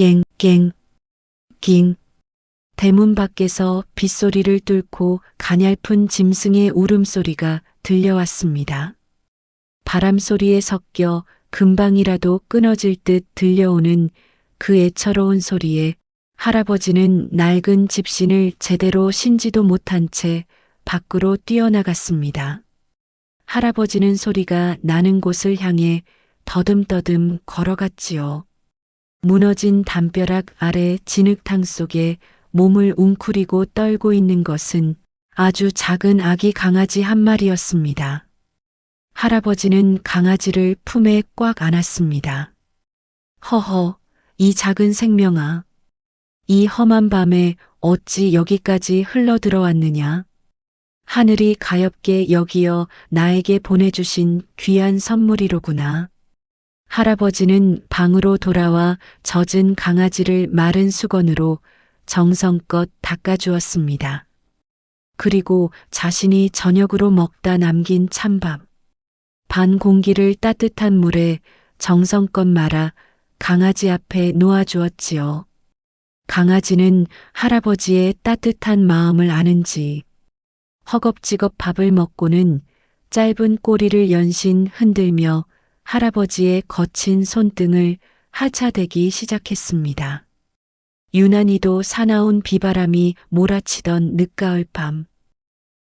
깽깽 깅. 대문 밖에서 빗소리를 뚫고 가냘픈 짐승의 울음소리가 들려왔습니다. 바람소리에 섞여 금방이라도 끊어질 듯 들려오는 그 애처로운 소리에 할아버지는 낡은 집신을 제대로 신지도 못한 채 밖으로 뛰어나갔습니다. 할아버지는 소리가 나는 곳을 향해 더듬더듬 걸어갔지요. 무너진 담벼락 아래 진흙탕 속에 몸을 웅크리고 떨고 있는 것은 아주 작은 아기 강아지 한 마리였습니다. 할아버지는 강아지를 품에 꽉 안았습니다. 허허, 이 작은 생명아. 이 험한 밤에 어찌 여기까지 흘러 들어왔느냐. 하늘이 가엾게 여기어 나에게 보내주신 귀한 선물이로구나. 할아버지는 방으로 돌아와 젖은 강아지를 마른 수건으로 정성껏 닦아주었습니다. 그리고 자신이 저녁으로 먹다 남긴 찬밥, 반 공기를 따뜻한 물에 정성껏 말아 강아지 앞에 놓아주었지요. 강아지는 할아버지의 따뜻한 마음을 아는지 허겁지겁 밥을 먹고는 짧은 꼬리를 연신 흔들며 할아버지의 거친 손등을 하차대기 시작했습니다. 유난히도 사나운 비바람이 몰아치던 늦가을 밤.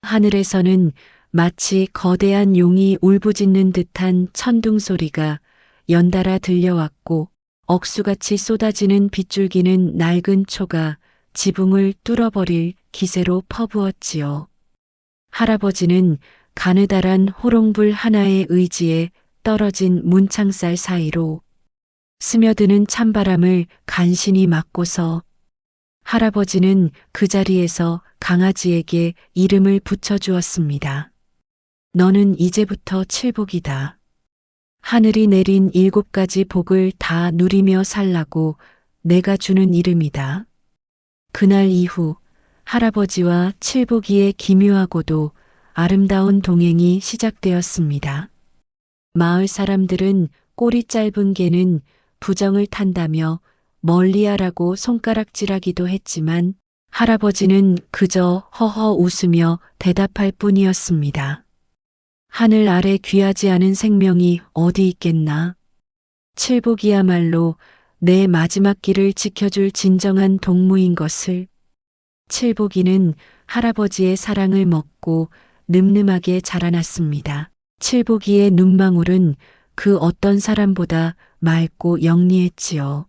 하늘에서는 마치 거대한 용이 울부짖는 듯한 천둥 소리가 연달아 들려왔고 억수같이 쏟아지는 빗줄기는 낡은 초가 지붕을 뚫어버릴 기세로 퍼부었지요. 할아버지는 가느다란 호롱불 하나의 의지에 떨어진 문창살 사이로 스며드는 찬바람을 간신히 막고서 할아버지는 그 자리에서 강아지에게 이름을 붙여주었습니다. 너는 이제부터 칠복이다. 하늘이 내린 7가지 복을 다 누리며 살라고 내가 주는 이름이다. 그날 이후 할아버지와 칠복이의 기묘하고도 아름다운 동행이 시작되었습니다. 마을 사람들은 꼬리 짧은 개는 부정을 탄다며 멀리하라고 손가락질하기도 했지만 할아버지는 그저 허허 웃으며 대답할 뿐이었습니다. 하늘 아래 귀하지 않은 생명이 어디 있겠나. 칠복이야말로 내 마지막 길을 지켜줄 진정한 동무인 것을. 칠복이는 할아버지의 사랑을 먹고 늠름하게 자라났습니다. 칠복이의 눈망울은 그 어떤 사람보다 맑고 영리했지요.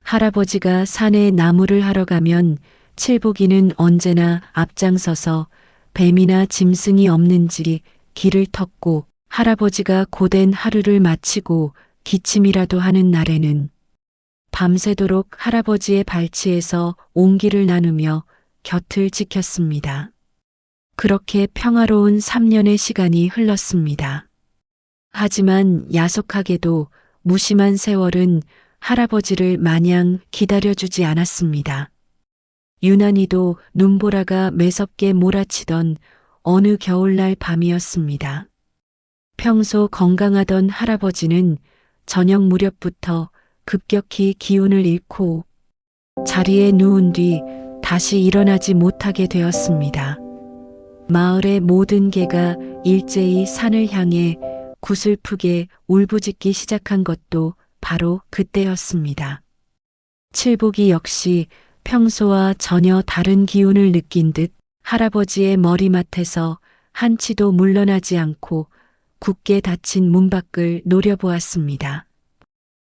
할아버지가 산에 나무를 하러 가면 칠복이는 언제나 앞장서서 뱀이나 짐승이 없는지 길을 텄고 할아버지가 고된 하루를 마치고 기침이라도 하는 날에는 밤새도록 할아버지의 발치에서 온기를 나누며 곁을 지켰습니다. 그렇게 평화로운 3년의 시간이 흘렀습니다. 하지만 야속하게도 무심한 세월은 할아버지를 마냥 기다려주지 않았습니다. 유난히도 눈보라가 매섭게 몰아치던 어느 겨울날 밤이었습니다. 평소 건강하던 할아버지는 저녁 무렵부터 급격히 기운을 잃고 자리에 누운 뒤 다시 일어나지 못하게 되었습니다. 마을의 모든 개가 일제히 산을 향해 구슬프게 울부짖기 시작한 것도 바로 그때였습니다. 칠복이 역시 평소와 전혀 다른 기운을 느낀 듯 할아버지의 머리맡에서 한치도 물러나지 않고 굳게 닫힌 문밖을 노려보았습니다.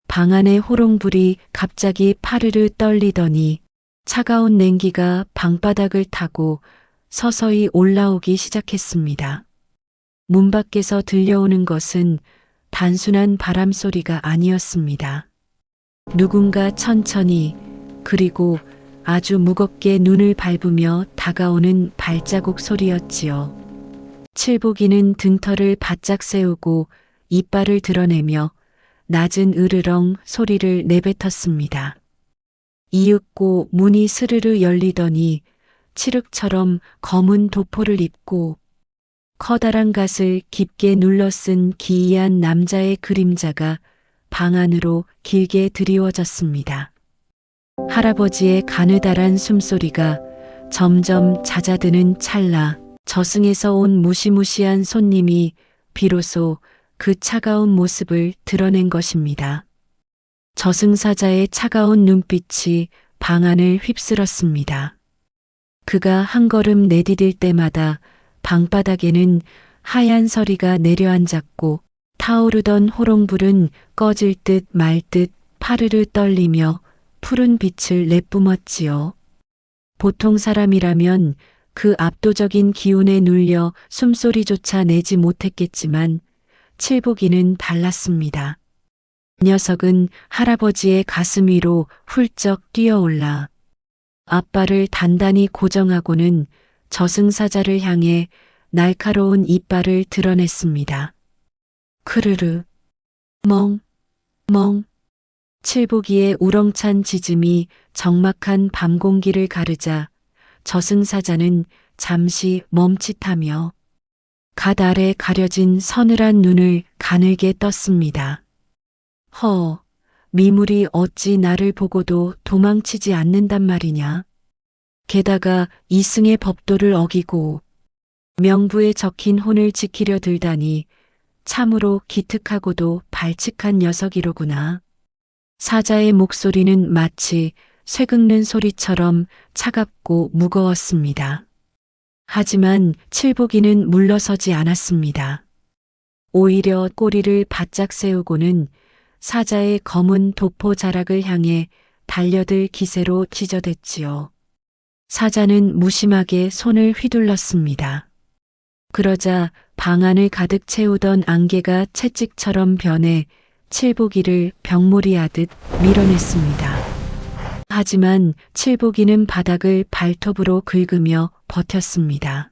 방 안의 호롱불이 갑자기 파르르 떨리더니 차가운 냉기가 방바닥을 타고 서서히 올라오기 시작했습니다. 문 밖에서 들려오는 것은 단순한 바람 소리가 아니었습니다. 누군가 천천히 그리고 아주 무겁게 눈을 밟으며 다가오는 발자국 소리였지요. 칠복이는 등털을 바짝 세우고 이빨을 드러내며 낮은 으르렁 소리를 내뱉었습니다. 이윽고 문이 스르르 열리더니 칠흑처럼 검은 도포를 입고 커다란 갓을 깊게 눌러 쓴 기이한 남자의 그림자가 방 안으로 길게 드리워졌습니다. 할아버지의 가느다란 숨소리가 점점 잦아드는 찰나 저승에서 온 무시무시한 손님이 비로소 그 차가운 모습을 드러낸 것입니다. 저승사자의 차가운 눈빛이 방 안을 휩쓸었습니다. 그가 한 걸음 내디딜 때마다 방바닥에는 하얀 서리가 내려앉았고 타오르던 호롱불은 꺼질 듯 말 듯 파르르 떨리며 푸른 빛을 내뿜었지요. 보통 사람이라면 그 압도적인 기운에 눌려 숨소리조차 내지 못했겠지만 칠복이는 달랐습니다. 녀석은 할아버지의 가슴 위로 훌쩍 뛰어올라 앞발을 단단히 고정하고는 저승사자를 향해 날카로운 이빨을 드러냈습니다. 크르르, 멍, 멍. 칠복이의 우렁찬 짖음이 적막한 밤 공기를 가르자 저승사자는 잠시 멈칫하며 갓 아래 가려진 서늘한 눈을 가늘게 떴습니다. 미물이 어찌 나를 보고도 도망치지 않는단 말이냐. 게다가 이승의 법도를 어기고 명부에 적힌 혼을 지키려 들다니 참으로 기특하고도 발칙한 녀석이로구나. 사자의 목소리는 마치 쇠 긁는 소리처럼 차갑고 무거웠습니다. 하지만 칠복이는 물러서지 않았습니다. 오히려 꼬리를 바짝 세우고는 사자의 검은 도포 자락을 향해 달려들 기세로 찢어댔지요. 사자는 무심하게 손을 휘둘렀습니다. 그러자 방 안을 가득 채우던 안개가 채찍처럼 변해 칠복이를 병몰이하듯 밀어냈습니다. 하지만 칠복이는 바닥을 발톱으로 긁으며 버텼습니다.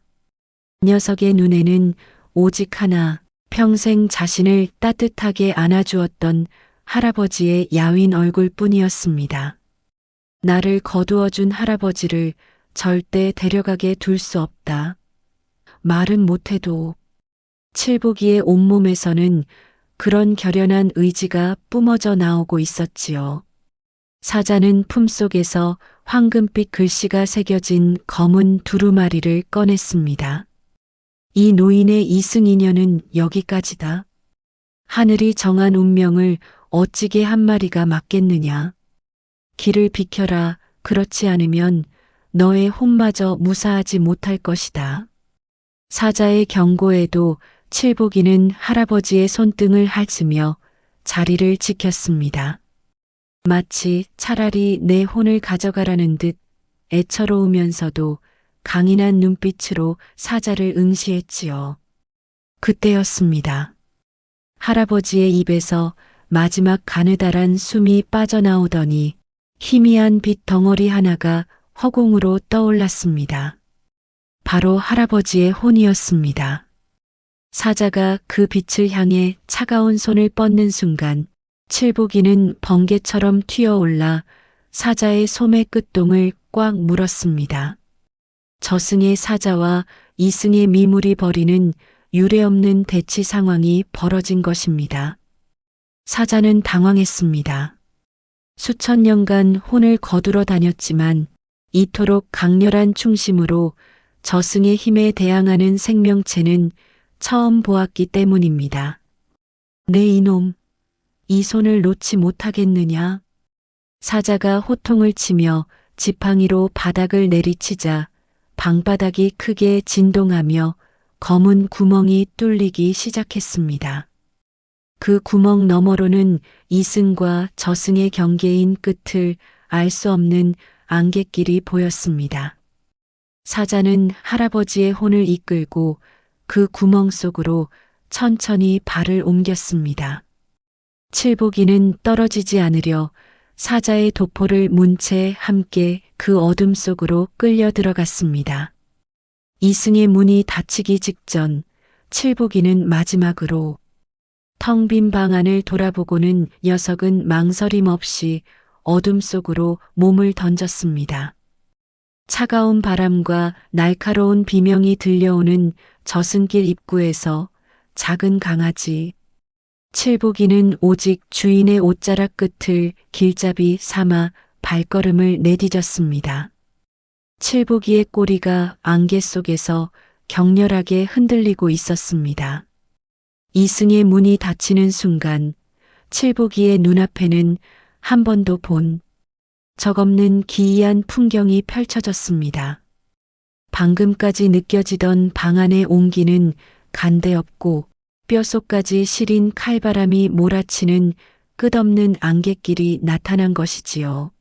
녀석의 눈에는 오직 하나, 평생 자신을 따뜻하게 안아주었던 할아버지의 야윈 얼굴뿐이었습니다. 나를 거두어준 할아버지를 절대 데려가게 둘 수 없다. 말은 못해도 칠복이의 온몸에서는 그런 결연한 의지가 뿜어져 나오고 있었지요. 사자는 품속에서 황금빛 글씨가 새겨진 검은 두루마리를 꺼냈습니다. 이 노인의 이승이년은 여기까지다. 하늘이 정한 운명을 어찌게 한 마리가 막겠느냐. 길을 비켜라. 그렇지 않으면 너의 혼마저 무사하지 못할 것이다. 사자의 경고에도 칠복이는 할아버지의 손등을 핥으며 자리를 지켰습니다. 마치 차라리 내 혼을 가져가라는 듯 애처로우면서도 강인한 눈빛으로 사자를 응시했지요. 그때였습니다. 할아버지의 입에서 마지막 가느다란 숨이 빠져나오더니 희미한 빛 덩어리 하나가 허공으로 떠올랐습니다. 바로 할아버지의 혼이었습니다. 사자가 그 빛을 향해 차가운 손을 뻗는 순간 칠복이는 번개처럼 튀어올라 사자의 소매 끝동을 꽉 물었습니다. 저승의 사자와 이승의 미물이 벌이는 유례없는 대치 상황이 벌어진 것입니다. 사자는 당황했습니다. 수천 년간 혼을 거두러 다녔지만 이토록 강렬한 충심으로 저승의 힘에 대항하는 생명체는 처음 보았기 때문입니다. 내 이놈, 이 손을 놓지 못하겠느냐? 사자가 호통을 치며 지팡이로 바닥을 내리치자 방바닥이 크게 진동하며 검은 구멍이 뚫리기 시작했습니다. 그 구멍 너머로는 이승과 저승의 경계인 끝을 알 수 없는 안갯길이 보였습니다. 사자는 할아버지의 혼을 이끌고 그 구멍 속으로 천천히 발을 옮겼습니다. 칠복이는 떨어지지 않으려 사자의 도포를 문 채 함께 그 어둠 속으로 끌려 들어갔습니다. 이승의 문이 닫히기 직전 칠복이는 마지막으로 텅 빈 방 안을 돌아보고는 녀석은 망설임 없이 어둠 속으로 몸을 던졌습니다. 차가운 바람과 날카로운 비명이 들려오는 저승길 입구에서 작은 강아지 칠복이는 오직 주인의 옷자락 끝을 길잡이 삼아 발걸음을 내디뎠습니다. 칠복이의 꼬리가 안개 속에서 격렬하게 흔들리고 있었습니다. 이승의 문이 닫히는 순간 칠복이의 눈앞에는 한 번도 본 적 없는 기이한 풍경이 펼쳐졌습니다. 방금까지 느껴지던 방 안의 온기는 간데없고 뼛속까지 시린 칼바람이 몰아치는 끝없는 안갯길이 나타난 것이지요.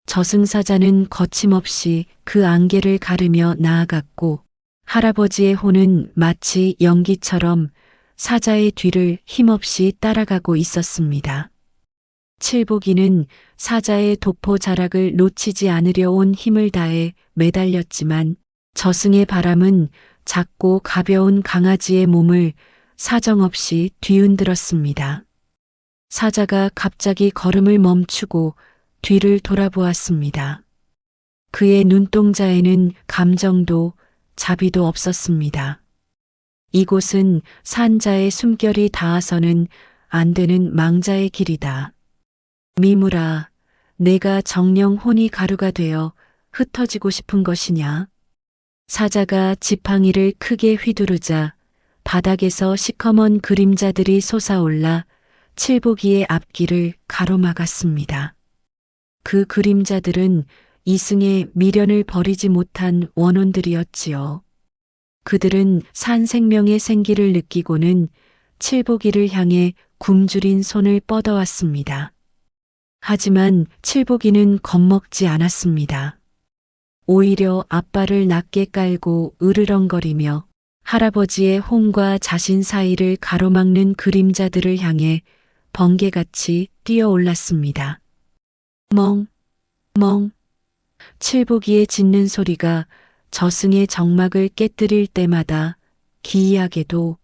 저승사자는 거침없이 그 안개를 가르며 나아갔고 할아버지의 혼은 마치 연기처럼 사자의 뒤를 힘없이 따라가고 있었습니다. 칠복이는 사자의 도포 자락을 놓치지 않으려 온 힘을 다해 매달렸지만 저승의 바람은 작고 가벼운 강아지의 몸을 사정없이 뒤흔들었습니다. 사자가 갑자기 걸음을 멈추고 뒤를 돌아보았습니다. 그의 눈동자에는 감정도 자비도 없었습니다. 이곳은 산자의 숨결이 닿아서는 안 되는 망자의 길이다. 미무라, 내가 정령 혼이 가루가 되어 흩어지고 싶은 것이냐? 사자가 지팡이를 크게 휘두르자 바닥에서 시커먼 그림자들이 솟아올라 칠복이의 앞길을 가로막았습니다. 그 그림자들은 이승의 미련을 버리지 못한 원혼들이었지요. 그들은 산 생명의 생기를 느끼고는 칠복이를 향해 굶주린 손을 뻗어왔습니다. 하지만 칠복이는 겁먹지 않았습니다. 오히려 앞발을 낮게 깔고 으르렁거리며 할아버지의 혼과 자신 사이를 가로막는 그림자들을 향해 번개같이 뛰어올랐습니다. 멍, 멍. 칠복이의 짖는 소리가 저승의 정막을 깨뜨릴 때마다 기이하게도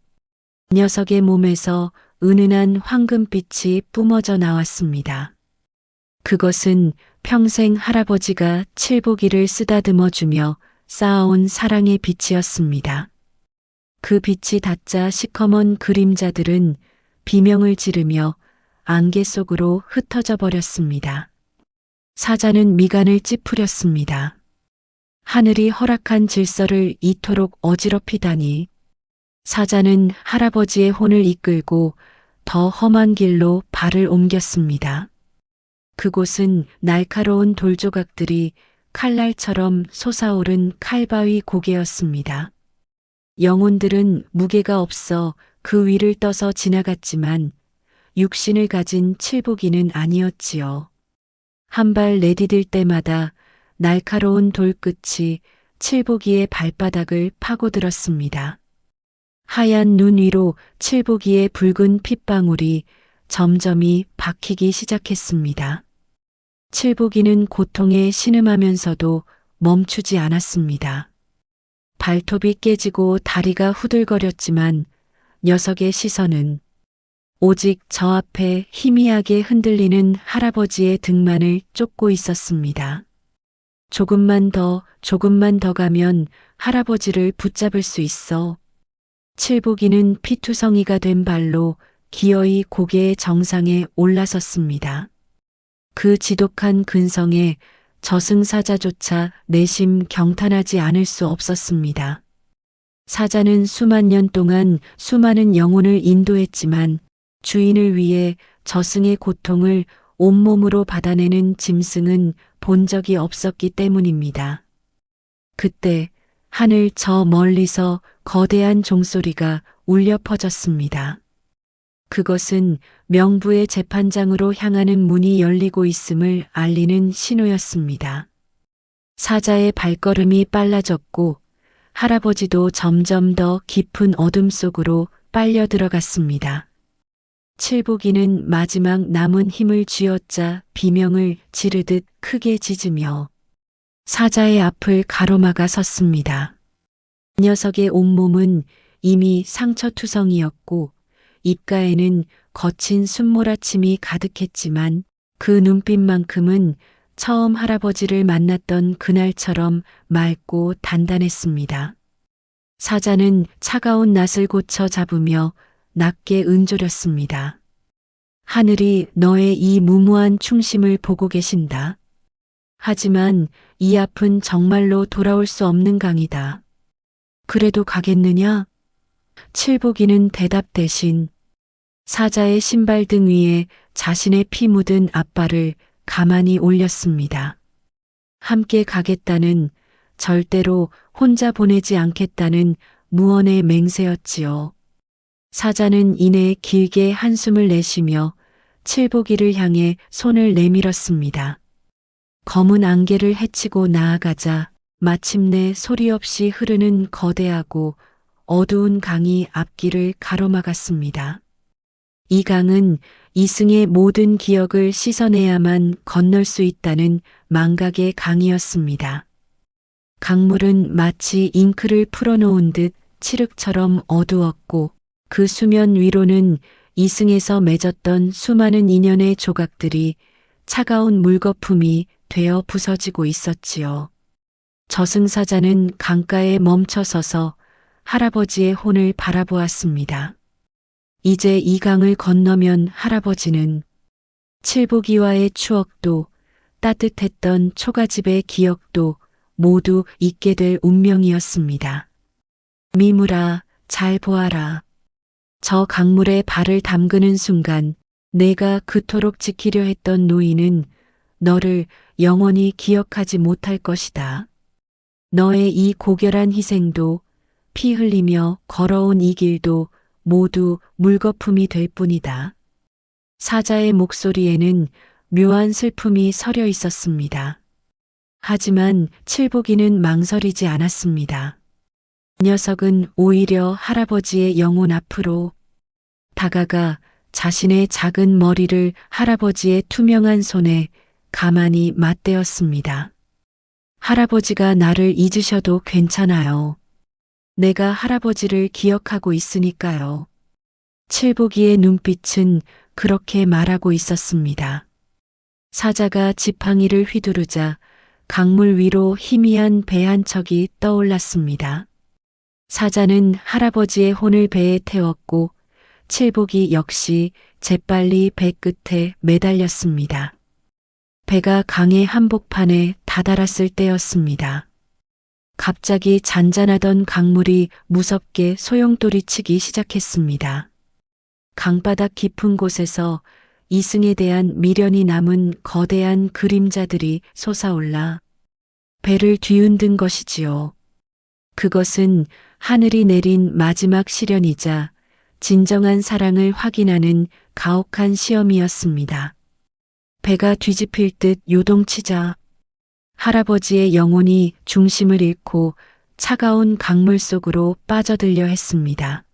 녀석의 몸에서 은은한 황금빛이 뿜어져 나왔습니다. 그것은 평생 할아버지가 칠복이를 쓰다듬어 주며 쌓아온 사랑의 빛이었습니다. 그 빛이 닿자 시커먼 그림자들은 비명을 지르며 안개 속으로 흩어져 버렸습니다. 사자는 미간을 찌푸렸습니다. 하늘이 허락한 질서를 이토록 어지럽히다니. 사자는 할아버지의 혼을 이끌고 더 험한 길로 발을 옮겼습니다. 그곳은 날카로운 돌조각들이 칼날처럼 솟아오른 칼바위 고개였습니다. 영혼들은 무게가 없어 그 위를 떠서 지나갔지만 육신을 가진 칠복이는 아니었지요. 한 발 내디딜 때마다 날카로운 돌끝이 칠복이의 발바닥을 파고들었습니다. 하얀 눈 위로 칠복이의 붉은 핏방울이 점점이 박히기 시작했습니다. 칠복이는 고통에 신음하면서도 멈추지 않았습니다. 발톱이 깨지고 다리가 후들거렸지만 녀석의 시선은 오직 저 앞에 희미하게 흔들리는 할아버지의 등만을 쫓고 있었습니다. 조금만 더 가면 할아버지를 붙잡을 수 있어. 칠복이는 피투성이가 된 발로 기어이 고개의 정상에 올라섰습니다. 그 지독한 근성에 저승사자조차 내심 경탄하지 않을 수 없었습니다. 사자는 수만 년 동안 수많은 영혼을 인도했지만 주인을 위해 저승의 고통을 온몸으로 받아내는 짐승은 본 적이 없었기 때문입니다. 그때 하늘 저 멀리서 거대한 종소리가 울려 퍼졌습니다. 그것은 명부의 재판장으로 향하는 문이 열리고 있음을 알리는 신호였습니다. 사자의 발걸음이 빨라졌고 할아버지도 점점 더 깊은 어둠 속으로 빨려 들어갔습니다. 칠복이는 마지막 남은 힘을 쥐어짜 비명을 지르듯 크게 짖으며 사자의 앞을 가로막아 섰습니다. 녀석의 온몸은 이미 상처투성이었고 입가에는 거친 숨몰아침이 가득했지만 그 눈빛만큼은 처음 할아버지를 만났던 그날처럼 맑고 단단했습니다. 사자는 차가운 낯을 고쳐 잡으며 낮게 은조렸습니다. 하늘이 너의 이 무모한 충심을 보고 계신다. 하지만 이 앞은 정말로 돌아올 수 없는 강이다. 그래도 가겠느냐? 칠복이는 대답 대신 사자의 신발등 위에 자신의 피 묻은 앞발을 가만히 올렸습니다. 함께 가겠다는, 절대로 혼자 보내지 않겠다는 무언의 맹세였지요. 사자는 이내 길게 한숨을 내쉬며 칠복이를 향해 손을 내밀었습니다. 검은 안개를 헤치고 나아가자 마침내 소리 없이 흐르는 거대하고 어두운 강이 앞길을 가로막았습니다. 이 강은 이승의 모든 기억을 씻어내야만 건널 수 있다는 망각의 강이었습니다. 강물은 마치 잉크를 풀어놓은 듯 칠흑처럼 어두웠고 그 수면 위로는 이승에서 맺었던 수많은 인연의 조각들이 차가운 물거품이 되어 부서지고 있었지요. 저승사자는 강가에 멈춰서서 할아버지의 혼을 바라보았습니다. 이제 이 강을 건너면 할아버지는 칠복이와의 추억도 따뜻했던 초가집의 기억도 모두 잊게 될 운명이었습니다. 미물아, 잘 보아라. 저 강물에 발을 담그는 순간 내가 그토록 지키려 했던 노인은 너를 영원히 기억하지 못할 것이다. 너의 이 고결한 희생도 피 흘리며 걸어온 이 길도 모두 물거품이 될 뿐이다. 사자의 목소리에는 묘한 슬픔이 서려 있었습니다. 하지만 칠복이는 망설이지 않았습니다. 녀석은 오히려 할아버지의 영혼 앞으로 다가가 자신의 작은 머리를 할아버지의 투명한 손에 가만히 맞대었습니다. 할아버지가 나를 잊으셔도 괜찮아요. 내가 할아버지를 기억하고 있으니까요. 칠복이의 눈빛은 그렇게 말하고 있었습니다. 사자가 지팡이를 휘두르자 강물 위로 희미한 배 한 척이 떠올랐습니다. 사자는 할아버지의 혼을 배에 태웠고 칠복이 역시 재빨리 배 끝에 매달렸습니다. 배가 강의 한복판에 다다랐을 때였습니다. 갑자기 잔잔하던 강물이 무섭게 소용돌이치기 시작했습니다. 강바닥 깊은 곳에서 이승에 대한 미련이 남은 거대한 그림자들이 솟아올라 배를 뒤흔든 것이지요. 그것은 하늘이 내린 마지막 시련이자 진정한 사랑을 확인하는 가혹한 시험이었습니다. 배가 뒤집힐 듯 요동치자 할아버지의 영혼이 중심을 잃고 차가운 강물 속으로 빠져들려 했습니다.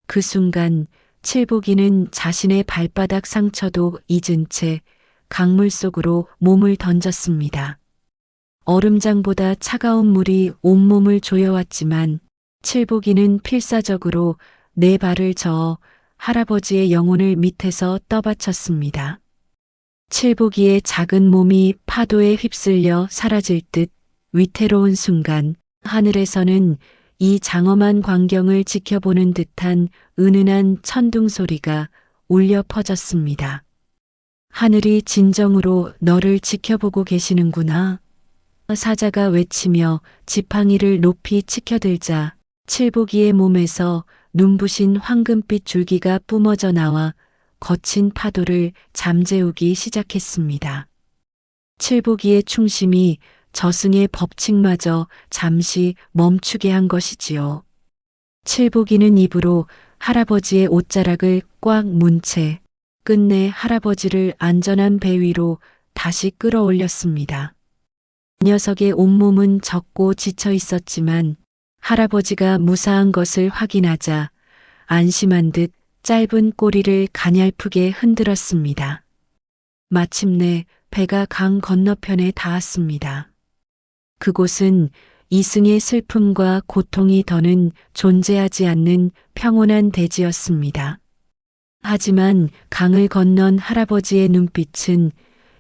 그 순간 칠복이는 자신의 발바닥 상처도 잊은 채 강물 속으로 몸을 던졌습니다. 얼음장보다 차가운 물이 온몸을 조여왔지만 칠복이는 필사적으로 네 발을 저어 할아버지의 영혼을 밑에서 떠받쳤습니다. 칠복이의 작은 몸이 파도에 휩쓸려 사라질 듯 위태로운 순간 하늘에서는 이 장엄한 광경을 지켜보는 듯한 은은한 천둥 소리가 울려 퍼졌습니다. 하늘이 진정으로 너를 지켜보고 계시는구나. 사자가 외치며 지팡이를 높이 치켜들자 칠복이의 몸에서 눈부신 황금빛 줄기가 뿜어져 나와 거친 파도를 잠재우기 시작했습니다. 칠복이의 충심이 저승의 법칙마저 잠시 멈추게 한 것이지요. 칠복이는 입으로 할아버지의 옷자락을 꽉 문 채 끝내 할아버지를 안전한 배 위로 다시 끌어올렸습니다. 녀석의 온몸은 젖고 지쳐 있었지만 할아버지가 무사한 것을 확인하자 안심한 듯 짧은 꼬리를 가냘프게 흔들었습니다. 마침내 배가 강 건너편에 닿았습니다. 그곳은 이승의 슬픔과 고통이 더는 존재하지 않는 평온한 대지였습니다. 하지만 강을 건넌 할아버지의 눈빛은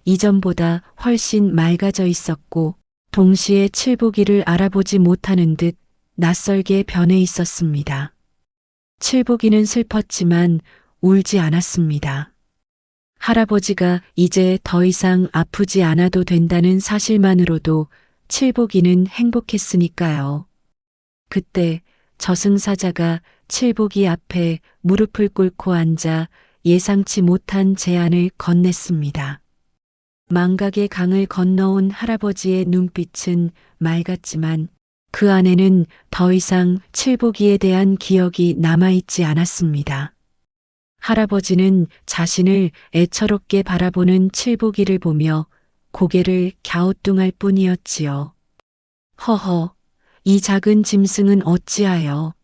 이전보다 훨씬 맑아져 있었고 동시에 칠복이를 알아보지 못하는 듯 낯설게 변해 있었습니다. 칠복이는 슬펐지만 울지 않았습니다. 할아버지가 이제 더 이상 아프지 않아도 된다는 사실만으로도 칠복이는 행복했으니까요. 그때 저승사자가 칠복이 앞에 무릎을 꿇고 앉아 예상치 못한 제안을 건넸습니다. 망각의 강을 건너온 할아버지의 눈빛은 맑았지만 그 안에는 더 이상 칠복이에 대한 기억이 남아있지 않았습니다. 할아버지는 자신을 애처롭게 바라보는 칠복이를 보며 고개를 갸우뚱할 뿐이었지요. 허허, 이 작은 짐승은 어찌하여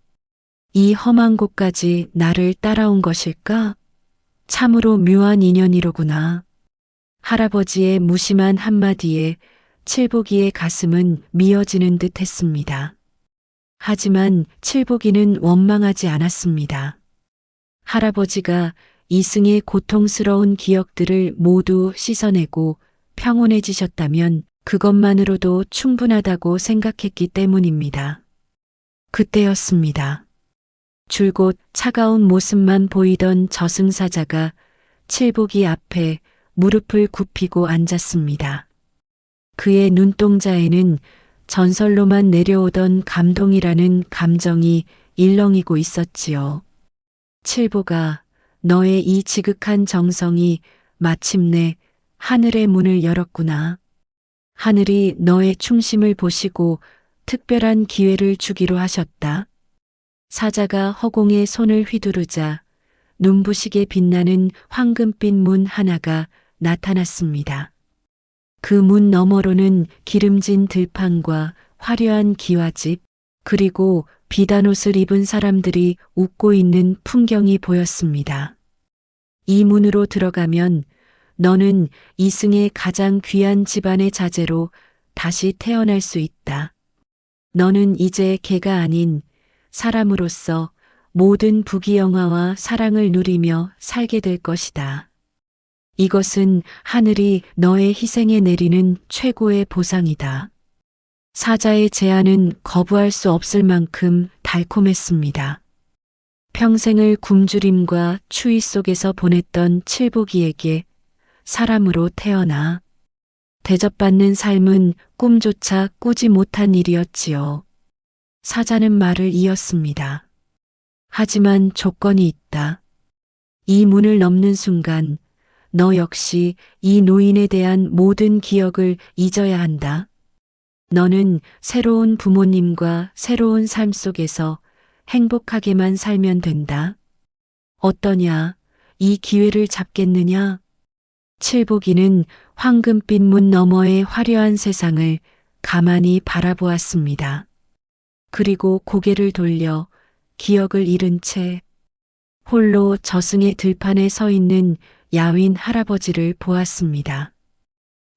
이 험한 곳까지 나를 따라온 것일까? 참으로 묘한 인연이로구나. 할아버지의 무심한 한마디에 칠복이의 가슴은 미어지는 듯 했습니다. 하지만 칠복이는 원망하지 않았습니다. 할아버지가 이승의 고통스러운 기억들을 모두 씻어내고 평온해지셨다면 그것만으로도 충분하다고 생각했기 때문입니다. 그때였습니다. 줄곧 차가운 모습만 보이던 저승사자가 칠복이 앞에 무릎을 굽히고 앉았습니다. 그의 눈동자에는 전설로만 내려오던 감동이라는 감정이 일렁이고 있었지요. 칠복아, 너의 이 지극한 정성이 마침내 하늘의 문을 열었구나. 하늘이 너의 충심을 보시고 특별한 기회를 주기로 하셨다. 사자가 허공에 손을 휘두르자 눈부시게 빛나는 황금빛 문 하나가 나타났습니다. 그 문 너머로는 기름진 들판과 화려한 기와집, 그리고 비단 옷을 입은 사람들이 웃고 있는 풍경이 보였습니다. 이 문으로 들어가면 너는 이승의 가장 귀한 집안의 자제로 다시 태어날 수 있다. 너는 이제 개가 아닌 사람으로서 모든 부귀영화와 사랑을 누리며 살게 될 것이다. 이것은 하늘이 너의 희생에 내리는 최고의 보상이다. 사자의 제안은 거부할 수 없을 만큼 달콤했습니다. 평생을 굶주림과 추위 속에서 보냈던 칠복이에게 사람으로 태어나 대접받는 삶은 꿈조차 꾸지 못한 일이었지요. 사자는 말을 이었습니다. 하지만 조건이 있다. 이 문을 넘는 순간 너 역시 이 노인에 대한 모든 기억을 잊어야 한다. 너는 새로운 부모님과 새로운 삶 속에서 행복하게만 살면 된다. 어떠냐? 이 기회를 잡겠느냐? 칠복이는 황금빛 문 너머의 화려한 세상을 가만히 바라보았습니다. 그리고 고개를 돌려 기억을 잃은 채 홀로 저승의 들판에 서 있는 야윈 할아버지를 보았습니다.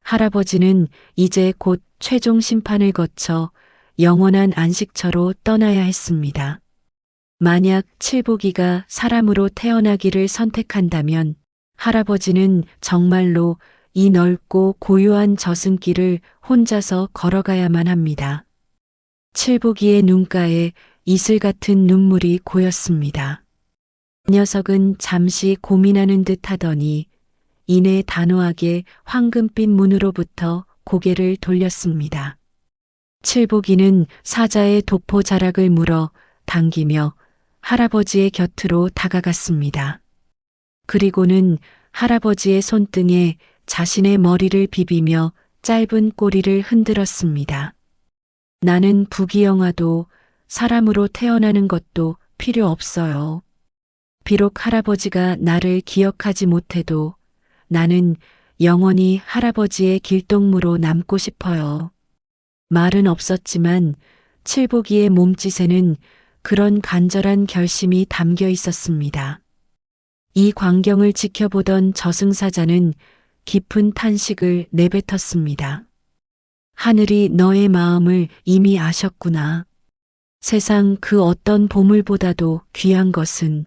할아버지는 이제 곧 최종 심판을 거쳐 영원한 안식처로 떠나야 했습니다. 만약 칠복이가 사람으로 태어나기를 선택한다면 할아버지는 정말로 이 넓고 고요한 저승길을 혼자서 걸어가야만 합니다. 칠복이의 눈가에 이슬 같은 눈물이 고였습니다. 녀석은 잠시 고민하는 듯 하더니 이내 단호하게 황금빛 문으로부터 고개를 돌렸습니다. 칠복이는 사자의 도포 자락을 물어 당기며 할아버지의 곁으로 다가갔습니다. 그리고는 할아버지의 손등에 자신의 머리를 비비며 짧은 꼬리를 흔들었습니다. 나는 부귀영화도 사람으로 태어나는 것도 필요 없어요. 비록 할아버지가 나를 기억하지 못해도 나는 영원히 할아버지의 길동무로 남고 싶어요. 말은 없었지만 칠복이의 몸짓에는 그런 간절한 결심이 담겨 있었습니다. 이 광경을 지켜보던 저승사자는 깊은 탄식을 내뱉었습니다. 하늘이 너의 마음을 이미 아셨구나. 세상 그 어떤 보물보다도 귀한 것은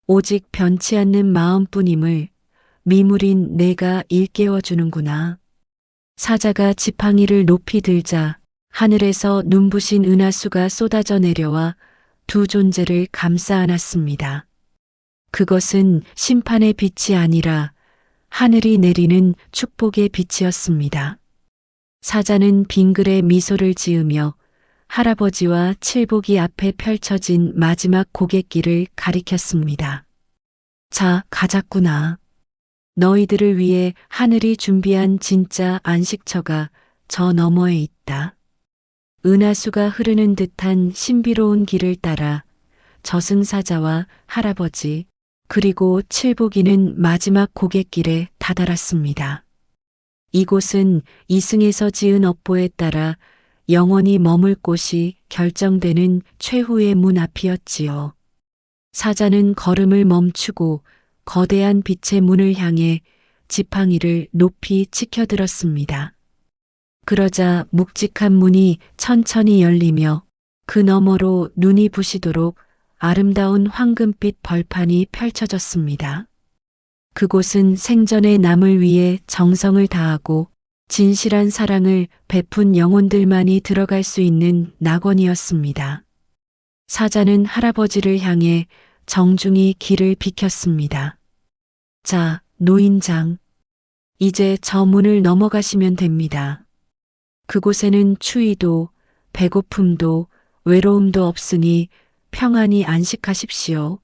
오직 변치 않는 마음뿐임을 미물인 내가 일깨워 주는구나. 사자가 지팡이를 높이 들자 하늘에서 눈부신 은하수가 쏟아져 내려와 두 존재를 감싸 안았습니다. 그것은 심판의 빛이 아니라 하늘이 내리는 축복의 빛이었습니다. 사자는 빙글에 미소를 지으며 할아버지와 칠복이 앞에 펼쳐진 마지막 고갯길을 가리켰습니다. 자, 가자꾸나. 너희들을 위해 하늘이 준비한 진짜 안식처가 저 너머에 있다. 은하수가 흐르는 듯한 신비로운 길을 따라 저승사자와 할아버지 그리고 칠복이는 마지막 고갯길에 다다랐습니다. 이곳은 이승에서 지은 업보에 따라 영원히 머물 곳이 결정되는 최후의 문 앞이었지요. 사자는 걸음을 멈추고 거대한 빛의 문을 향해 지팡이를 높이 치켜들었습니다. 그러자 묵직한 문이 천천히 열리며 그 너머로 눈이 부시도록 아름다운 황금빛 벌판이 펼쳐졌습니다. 그곳은 생전의 남을 위해 정성을 다하고 진실한 사랑을 베푼 영혼들만이 들어갈 수 있는 낙원이었습니다. 사자는 할아버지를 향해 정중히 길을 비켰습니다. 자, 노인장. 이제 저 문을 넘어가시면 됩니다. 그곳에는 추위도, 배고픔도, 외로움도 없으니 평안히 안식하십시오.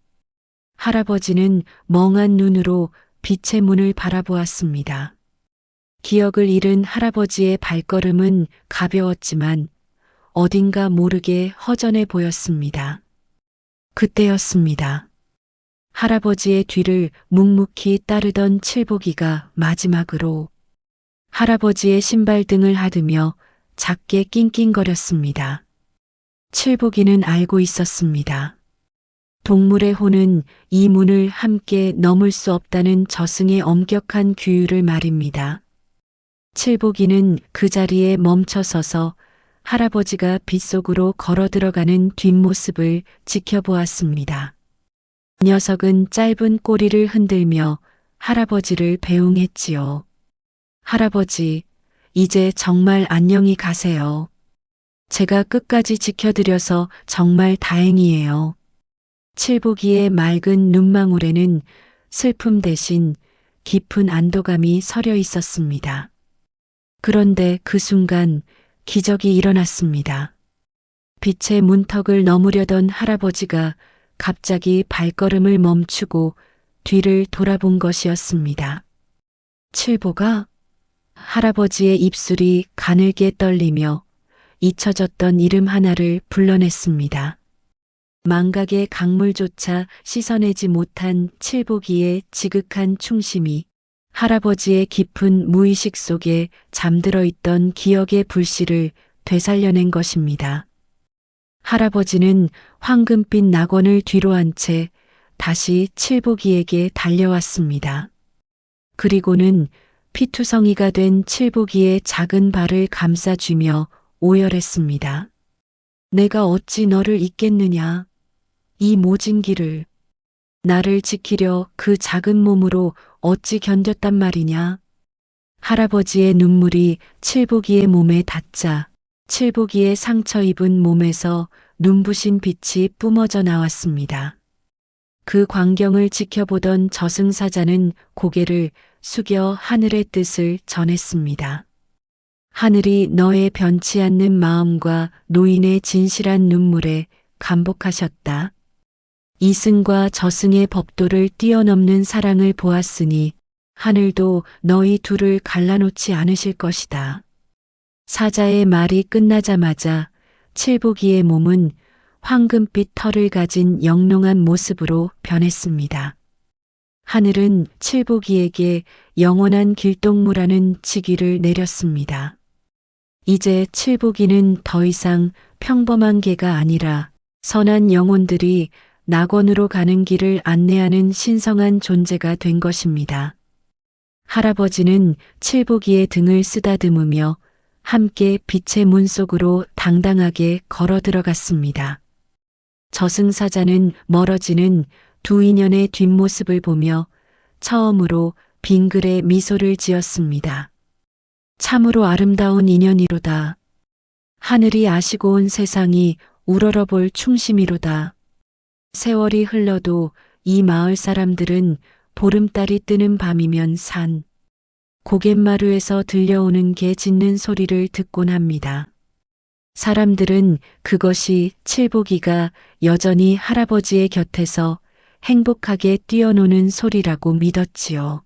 할아버지는 멍한 눈으로 빛의 문을 바라보았습니다. 기억을 잃은 할아버지의 발걸음은 가벼웠지만 어딘가 모르게 허전해 보였습니다. 그때였습니다. 할아버지의 뒤를 묵묵히 따르던 칠복이가 마지막으로 할아버지의 신발등을 하드며 작게 낑낑거렸습니다. 칠복이는 알고 있었습니다. 동물의 혼은 이 문을 함께 넘을 수 없다는 저승의 엄격한 규율을 말입니다. 칠복이는 그 자리에 멈춰서서 할아버지가 빗속으로 걸어 들어가는 뒷모습을 지켜보았습니다. 녀석은 짧은 꼬리를 흔들며 할아버지를 배웅했지요. 할아버지, 이제 정말 안녕히 가세요. 제가 끝까지 지켜드려서 정말 다행이에요. 칠복이의 맑은 눈망울에는 슬픔 대신 깊은 안도감이 서려 있었습니다. 그런데 그 순간 기적이 일어났습니다. 빛의 문턱을 넘으려던 할아버지가 갑자기 발걸음을 멈추고 뒤를 돌아본 것이었습니다. 칠복아? 할아버지의 입술이 가늘게 떨리며 잊혀졌던 이름 하나를 불러냈습니다. 망각의 강물조차 씻어내지 못한 칠복이의 지극한 충심이 할아버지의 깊은 무의식 속에 잠들어 있던 기억의 불씨를 되살려낸 것입니다. 할아버지는 황금빛 낙원을 뒤로 한 채 다시 칠복이에게 달려왔습니다. 그리고는 피투성이가 된 칠복이의 작은 발을 감싸쥐며 오열했습니다. 내가 어찌 너를 잊겠느냐. 이 모진 길을. 나를 지키려 그 작은 몸으로 어찌 견뎠단 말이냐. 할아버지의 눈물이 칠복이의 몸에 닿자 칠복이의 상처 입은 몸에서 눈부신 빛이 뿜어져 나왔습니다. 그 광경을 지켜보던 저승사자는 고개를 숙여 하늘의 뜻을 전했습니다. 하늘이 너의 변치 않는 마음과 노인의 진실한 눈물에 감복하셨다. 이승과 저승의 법도를 뛰어넘는 사랑을 보았으니 하늘도 너희 둘을 갈라놓지 않으실 것이다. 사자의 말이 끝나자마자 칠복이의 몸은 황금빛 털을 가진 영롱한 모습으로 변했습니다. 하늘은 칠복이에게 영원한 길동무라는 직위를 내렸습니다. 이제 칠복이는 더 이상 평범한 개가 아니라 선한 영혼들이 낙원으로 가는 길을 안내하는 신성한 존재가 된 것입니다. 할아버지는 칠복이의 등을 쓰다듬으며 함께 빛의 문 속으로 당당하게 걸어 들어갔습니다. 저승사자는 멀어지는 두 인연의 뒷모습을 보며 처음으로 빙글에 미소를 지었습니다. 참으로 아름다운 인연이로다. 하늘이 아시고 온 세상이 우러러볼 충심이로다. 세월이 흘러도 이 마을 사람들은 보름달이 뜨는 밤이면 산, 고갯마루에서 들려오는 개 짖는 소리를 듣곤 합니다. 사람들은 그것이 칠보기가 여전히 할아버지의 곁에서 행복하게 뛰어노는 소리라고 믿었지요.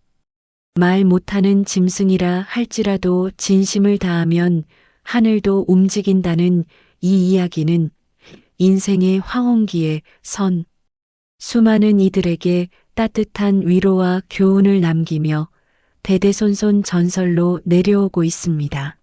말 못하는 짐승이라 할지라도 진심을 다하면 하늘도 움직인다는 이 이야기는 인생의 황혼기에 선 수많은 이들에게 따뜻한 위로와 교훈을 남기며 대대손손 전설로 내려오고 있습니다.